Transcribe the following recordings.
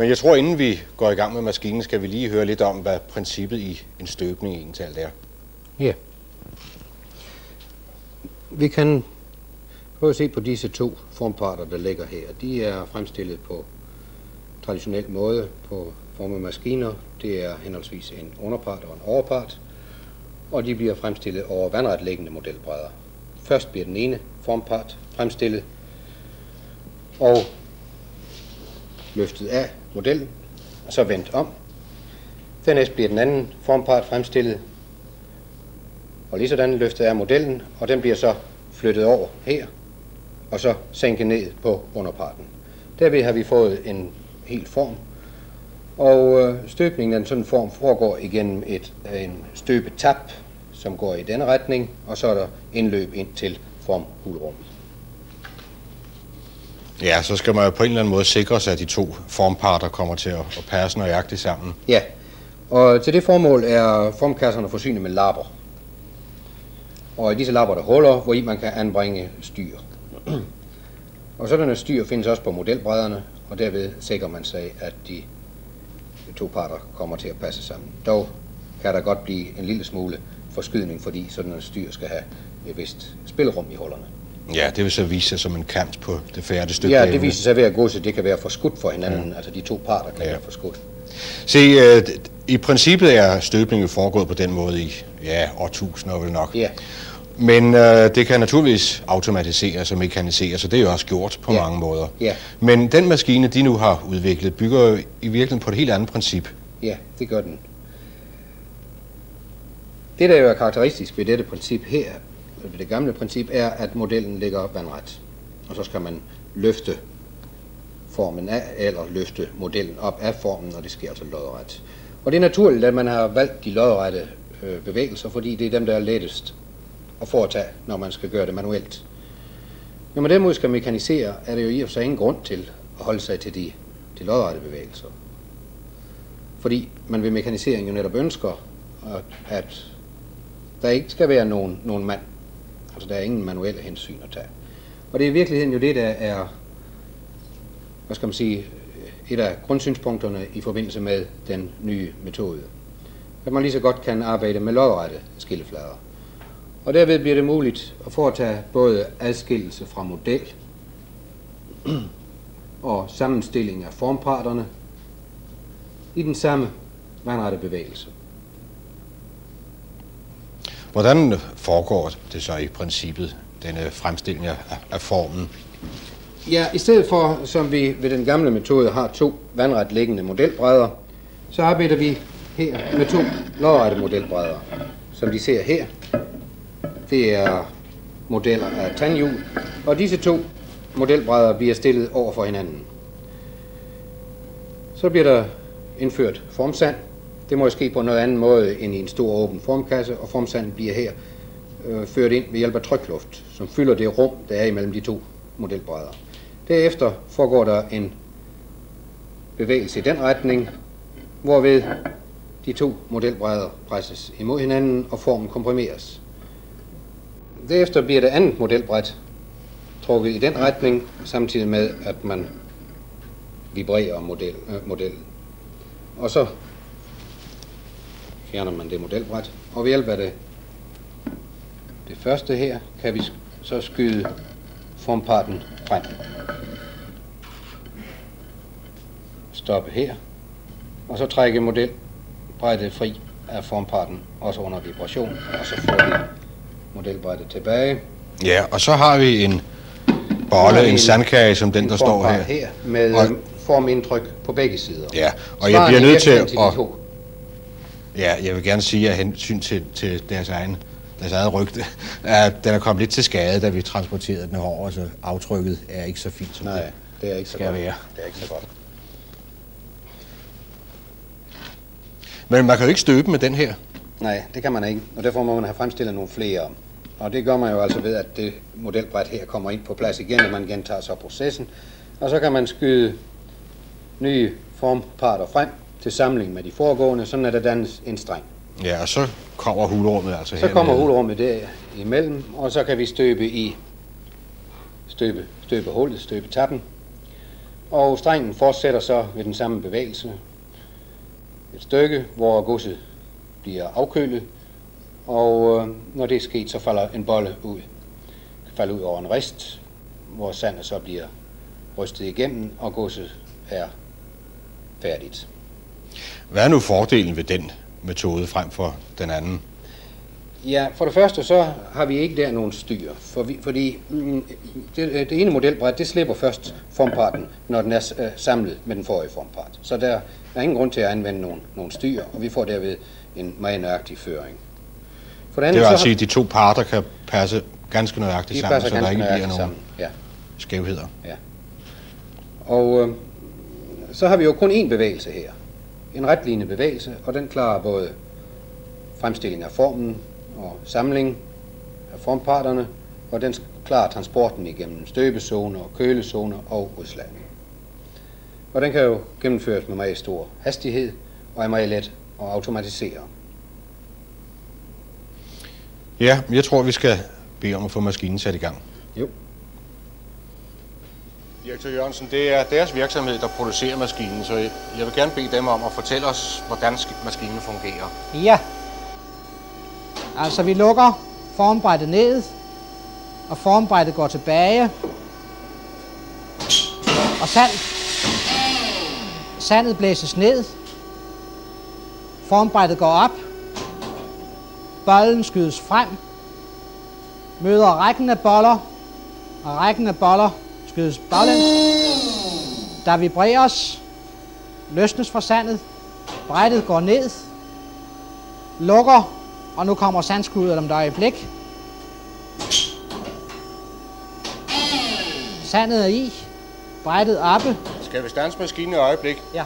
Men jeg tror, inden vi går i gang med maskinen, skal vi lige høre lidt om, hvad princippet i en støbning egentlig er. Ja. Vi kan prøve at se på disse to formparter, der ligger her. De er fremstillet på traditionel måde på formede maskiner. Det er henholdsvis en underpart og en overpart, og de bliver fremstillet over vandret liggende modelbrædder. Først bliver den ene formpart fremstillet og løftet af modellen, og så vendt om. Dernæst bliver den anden formpart fremstillet og lige sådan løftet af modellen, og den bliver så flyttet over her og så sænket ned på underparten. Derved har vi fået en hel form, og støbningen af en sådan form foregår igennem en støbetap, som går i denne retning, og så er der indløb ind til formhulrummet. Ja, så skal man jo på en eller anden måde sikre sig, at de to formparter kommer til at passe nøjagtigt sammen. Ja, og til det formål er formkasserne forsynet med lapper. Og i disse lapper der huller, hvor i man kan anbringe styr. Og sådanne styr findes også på modelbrædderne, og derved sikrer man sig, at de to parter kommer til at passe sammen. Dog kan der godt blive en lille smule forskydning, fordi sådan en styr skal have et vist spilrum i hullerne. Ja, det vil så vise sig som en kant på det færdige stykke. Ja, det viser sig ved at godset, det kan være forskudt for hinanden, altså de to parter kan være forskudt. Se, i princippet er støbningen foregået på den måde i årtusinder vel nok. Ja. Men det kan naturligvis automatiseres og mekaniseres, og det er jo også gjort på mange måder. Ja. Men den maskine, de nu har udviklet, bygger jo i virkeligheden på et helt andet princip. Ja, det gør den. Det, der jo er karakteristisk ved dette princip her, ved det gamle princip, er, at modellen ligger vandret. Og så skal man løfte formen af, eller løfte modellen op af formen, og det sker altså lodret. Og det er naturligt, at man har valgt de lodrette bevægelser, fordi det er dem, der er lettest at foretage, når man skal gøre det manuelt. Når man derimod skal mekanisere, er det jo i og for sig ingen grund til at holde sig til de lodrette bevægelser. Fordi man ved mekanisering jo netop ønsker, at der ikke skal være nogen mand. Altså der er ingen manuelle hensyn at tage. Og det er i virkeligheden jo det, der er, hvad skal man sige, et af grundsynspunkterne i forbindelse med den nye metode. At man lige så godt kan arbejde med lodrette skilleflader. Og derved bliver det muligt at foretage både adskillelse fra model og sammenstilling af formparterne i den samme vandrette bevægelse. Hvordan foregår det så i princippet, denne fremstilling af formen? Ja, i stedet for, som vi ved den gamle metode har to vandret liggende modelbrædder, så arbejder vi her med to lodrette modelbrædder. Som de ser her, det er modeller af tandhjul, og disse to modelbrædder bliver stillet over for hinanden. Så bliver der indført formsand. Det må ske på noget anden måde end i en stor åben formkasse, og formsanden bliver her ført ind ved hjælp af trykluft, som fylder det rum, der er imellem de to modelbrædder. Derefter foregår der en bevægelse i den retning, hvorved de to modelbrædder presses imod hinanden, og formen komprimeres. Derefter bliver det andet modelbræt trukket i den retning, samtidig med, at man vibrerer modellen. Og så fjerner man det modelbræt, og ved hjælp af det første her, kan vi så skyde formparten frem. Stoppe her, og så trække modelbrættet fri af formparten, også under vibration, og så får vi modelbrættet tilbage. Ja, og så har vi en bolle, en sandkage, som den, der står her med formindtryk på begge sider. Ja, og jeg bliver nødt til at... Ja, jeg vil gerne sige, at hensyn til deres eget rygte, at den er kommet lidt til skade, da vi transporterede den herover, så aftrykket er ikke så fint, som det er ikke så skal godt. være. Det er ikke så godt. Men man kan jo ikke støbe med den her. Nej, det kan man ikke, og derfor må man have fremstillet nogle flere. Og det gør man jo altså ved, at det modelbræt her kommer ind på plads igen, og man gentager så processen. Og så kan man skyde nye formparter frem til samling med de foregående, sådan at der dannes en streng. Ja, og så kommer hulrummet altså her. Så kommer hulrummet der imellem, og så kan vi støbe hullet, støbe tappen. Og strengen fortsætter så ved den samme bevægelse. Et stykke, hvor godset bliver afkølet, og når det er sket, så falder en bolle ud. Det falder ud over en rist, hvor sandet så bliver rystet igennem, og godset er færdigt. Hvad er nu fordelen ved den metode frem for den anden? Ja, for det første så har vi ikke der nogen styr, fordi det ene modelbræt, det slipper først formparten, når den er samlet med den forrige formpart. Så der er ingen grund til at anvende nogen styr, og vi får derved en meget nøjagtig føring. For det andet, det vil altså sige, at de to parter kan passe ganske nøjagtigt sammen, så der ikke bliver nogen skævheder. Ja. Og så har vi jo kun én bevægelse her. En retlignende bevægelse, og den klarer både fremstilling af formen og samling af formparterne, og den klarer transporten igennem støbezoner, kølezoner og udslagning. Og den kan jo gennemføres med meget stor hastighed og er meget let at automatisere. Ja, jeg tror, vi skal bede om at få maskinen sat i gang. Jo. Direktør Jørgensen, det er deres virksomhed, der producerer maskinen, så jeg vil gerne bede dem om at fortælle os, hvordan maskinen fungerer. Ja. Altså, vi lukker formbrættet ned, og formbrættet går tilbage. Og sandet blæses ned. Formbrættet går op. Bollen skydes frem. Møder rækken af boller, og rækken af boller skydes baglæns. Der vibreres, løsnes fra sandet, brættet går ned, lukker, og nu kommer sandskuddet om et øjeblik. Sandet er i, brættet oppe. Skal vi standse maskinen et øjeblik? Ja.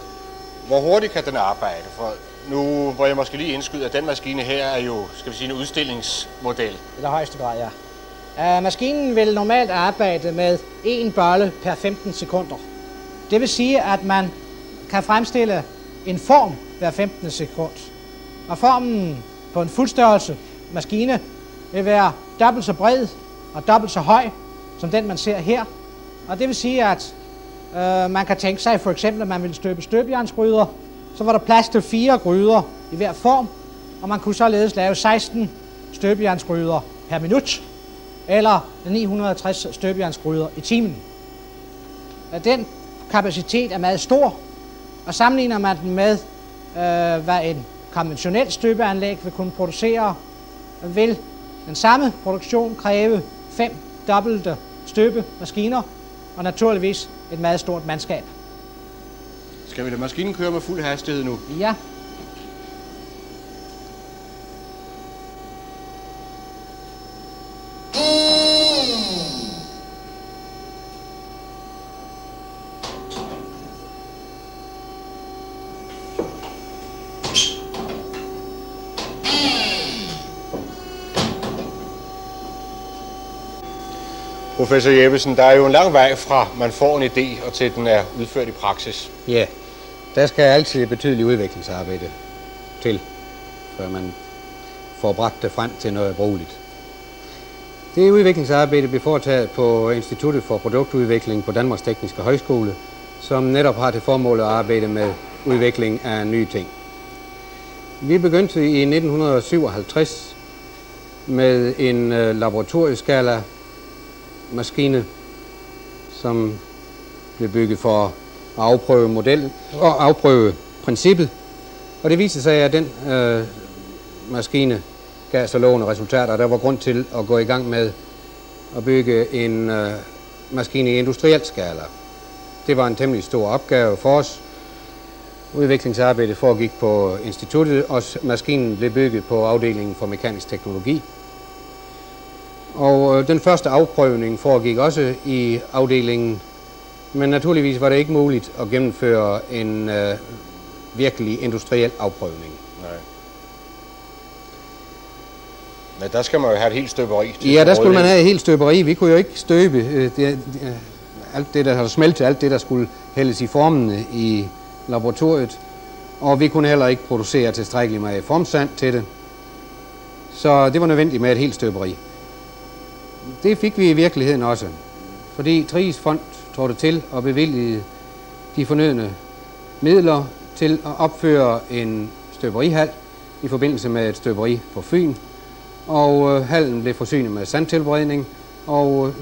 Hvor hurtigt kan den arbejde? For nu hvor jeg måske lige indskyde, at den maskine her er jo, skal vi sige, en udstillingsmodel. I der højeste grad, ja. Maskinen vil normalt arbejde med 1 bolle per 15 sekunder. Det vil sige, at man kan fremstille en form hver 15 sekund. Og formen på en fuldstørrelse maskine vil være dobbelt så bred og dobbelt så høj som den, man ser her. Og det vil sige, at man kan tænke sig for eksempel, at man ville støbe støbejernsgryder. Så var der plads til 4 gryder i hver form, og man kunne således lave 16 støbejernsgryder per minut, eller 960 støbejernsgryder i timen. Den kapacitet er meget stor, og sammenligner man den med, hvad en konventionel støbeanlæg vil kunne producere, vil den samme produktion kræve 5 dobbelte støbemaskiner, og naturligvis et meget stort mandskab. Skal vi lade maskinen køre med fuld hastighed nu? Ja. Professor Jeppesen, der er jo en lang vej fra man får en idé og til den er udført i praksis. Ja, der skal altid betydelig udviklingsarbejde til, før man får bragt det frem til noget brugeligt. Det udviklingsarbejde bliver foretaget på Instituttet for Produktudvikling på Danmarks Tekniske Højskole, som netop har til formål at arbejde med udvikling af nye ting. Vi begyndte i 1957 med en laboratorieskala maskine, som blev bygget for at afprøve modellen og afprøve princippet. Og det viste sig, at den maskine gav så lovende resultater. Der var grund til at gå i gang med at bygge en maskine i industriel skala. Det var en temmelig stor opgave for os. Udviklingsarbejdet foregik på instituttet, og maskinen blev bygget på afdelingen for mekanisk teknologi. Og den første afprøvning foregik også i afdelingen, men naturligvis var det ikke muligt at gennemføre en virkelig industriel afprøvning. Nej. Men der skal man jo have et helt støberi til. Ja, der skulle man have et helt støberi. Vi kunne jo ikke støbe alt det, der havde smeltet, alt det, der skulle hældes i formene i laboratoriet. Og vi kunne heller ikke producere tilstrækkeligt med formsand til det. Så det var nødvendigt med et helt støberi. Det fik vi i virkeligheden også, fordi Tries Fond trådte til og bevilgede de fornødne midler til at opføre en støberihal i forbindelse med et støberi på Fyn. Og hallen blev forsynet med sandtilberedning, og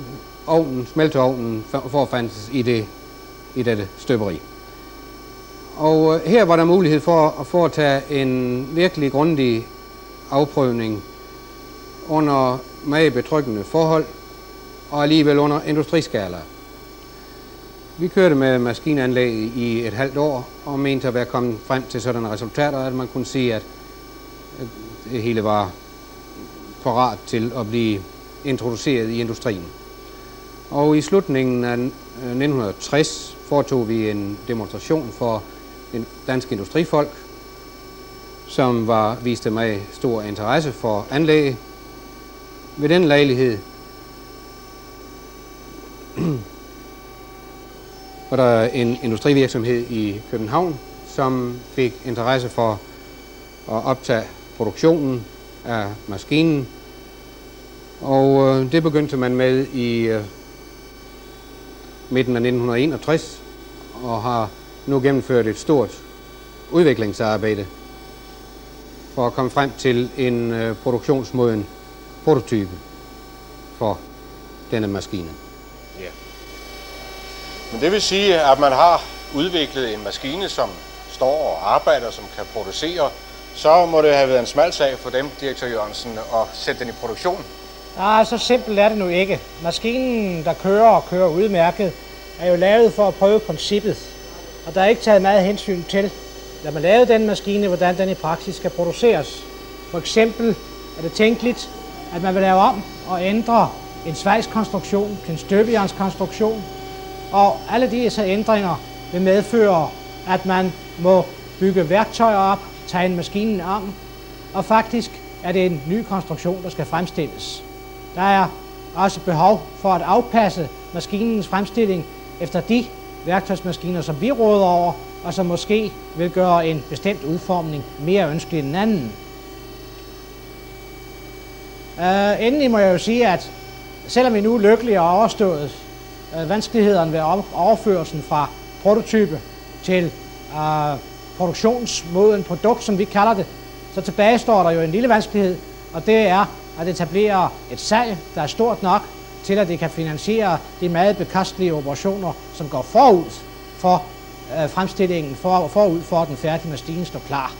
smelteovnen forfandtes i dette støberi. Og her var der mulighed for at foretage en virkelig grundig afprøvning under meget betryggende forhold, og alligevel under industriskala. Vi kørte med maskinanlæg i et halvt år, og mente at være kommet frem til sådanne resultater, at man kunne sige, at det hele var parat til at blive introduceret i industrien. Og i slutningen af 1960 foretog vi en demonstration for danske industrifolk, som viste mig stor interesse for anlæg. Ved den lejlighed var der en industrivirksomhed i København, som fik interesse for at optage produktionen af maskinen. Og det begyndte man med i midten af 1961, og har nu gennemført et stort udviklingsarbejde for at komme frem til en produktionsmoden prototype for denne maskine. Ja. Men det vil sige, at man har udviklet en maskine, som står og arbejder, som kan producere. Så må det have været en smal sag for dem, direktør Jørgensen, at sætte den i produktion. Nej, så simpelt er det nu ikke. Maskinen, der kører udmærket, er jo lavet for at prøve princippet. Og der er ikke taget meget hensyn til, når man lavede den maskine, hvordan den i praksis skal produceres. For eksempel er det tænkeligt, at man vil lave om og ændre en svejskonstruktion til en støbejernskonstruktion. Og alle disse ændringer vil medføre, at man må bygge værktøjer op, tegne maskinen om, og faktisk er det en ny konstruktion, der skal fremstilles. Der er også behov for at afpasse maskinens fremstilling efter de værktøjsmaskiner, som vi råder over, og som måske vil gøre en bestemt udformning mere ønskelig end en anden. Endelig må jeg jo sige, at selvom vi nu lykkeligt har overstået vanskelighederne ved overførelsen fra prototype til produktionsmoden produkt, som vi kalder det, så tilbage står der jo en lille vanskelighed, og det er at etablere et salg, der er stort nok til, at det kan finansiere de meget bekostelige operationer, som går forud for fremstillingen, forud for at den færdige maskine står klar.